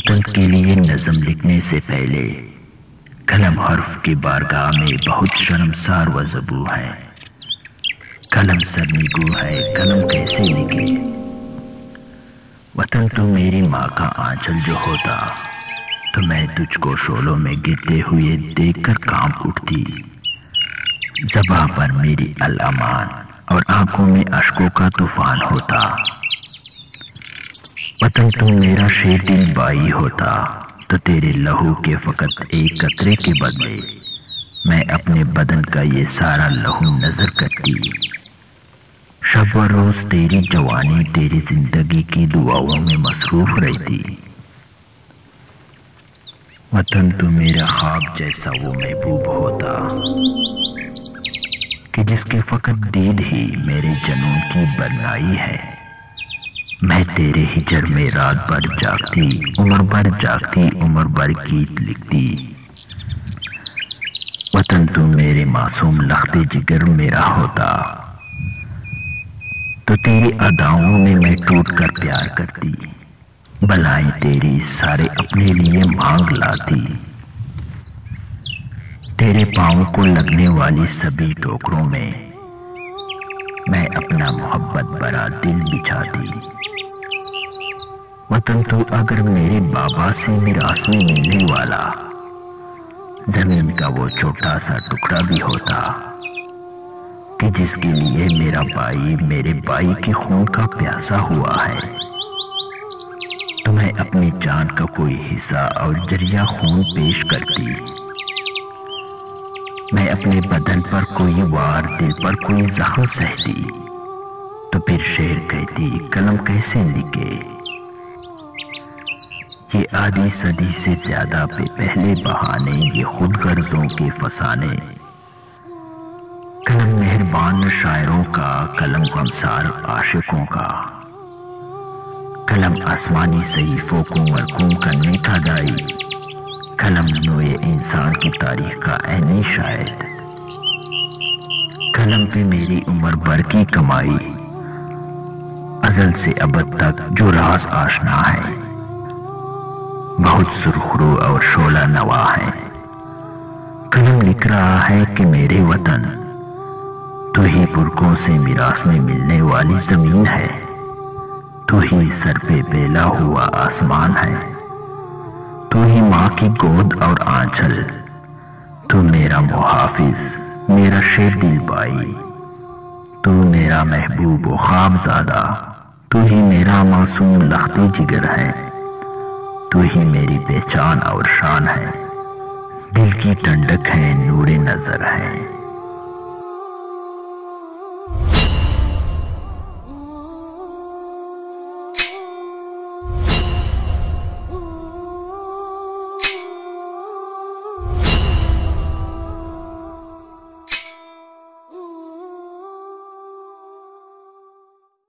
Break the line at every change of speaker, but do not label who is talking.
वतन के लिए नज़म लिखने से पहले कलम हर्फ की बारगाह में बहुत शर्मसार व ज़बू है। कलम सरनीगू है, कलम कैसे लिखे। वतन तो मेरी माँ का आंचल जो होता तो मैं तुझको शोलों में गिरते हुए देखकर कांप उठती। ज़बां पर मेरी अल अमान और आंखों में अश्कों का तूफान होता। वतन तुम मेरा शेर दिल बाई होता तो तेरे लहू के फकत एक कतरे के बदले मैं अपने बदन का ये सारा लहू नजर करती। शब व रोज तेरी जवानी तेरी जिंदगी की दुआओं में मसरूफ रहती। वतन तो मेरा ख्वाब जैसा वो महबूब होता कि जिसके फकत दीद ही मेरे जनून की बरनाई है। मैं तेरे हिजर में रात भर जागती, उम्र भर जागती, उम्र भर गीत लिखती। वतन तू मेरे मासूम लख्ते जिगर मेरा होता तो तेरी अदाओं में मैं टूट कर प्यार करती। बलाएं तेरी सारे अपने लिए मांग लाती। तेरे पाँव को लगने वाली सभी ठोकरों में मैं अपना मोहब्बत भरा दिल बिछाती। वतन तो अगर मेरे बाबा से मिरास में मिलने वाला जमीन का वो छोटा सा टुकड़ा भी होता कि जिसके लिए मेरा भाई मेरे भाई के खून का प्यासा हुआ है, तो मैं अपनी जान का कोई हिस्सा और जरिया खून पेश करती। मैं अपने बदन पर कोई वार, दिल पर कोई जख्म सहती तो फिर शेर कहती कलम कैसे लिखे। ये आधी सदी से ज्यादा पे पहले बहाने, ये खुद गर्जों के फसाने। कलम मेहरबान शायरों का, कलम गमसार आशिकों का। कलम आसमानी सहीफों को मरकूम करने का दाई। कलम नोए इंसान की तारीख का ऐनी शायद। कलम पे मेरी उम्र भर की कमाई, अजल से अबद तक जो राज आशना है। बहुत सुरखरू और शोला नवा है। कलम लिख रहा है कि मेरे वतन तू ही पुरखों से मिरास में मिलने वाली जमीन है। तू ही सर पे बेला हुआ आसमान है। तू ही माँ की गोद और आंचल। तू मेरा मुहाफिज, मेरा शेर दिल बाई। तू मेरा महबूब व ख्वाबज़ादा। तू ही मेरा मासूम लख्ती जिगर है। तू ही मेरी पहचान और शान है। दिल की ठंडक है, नूरे नजर है।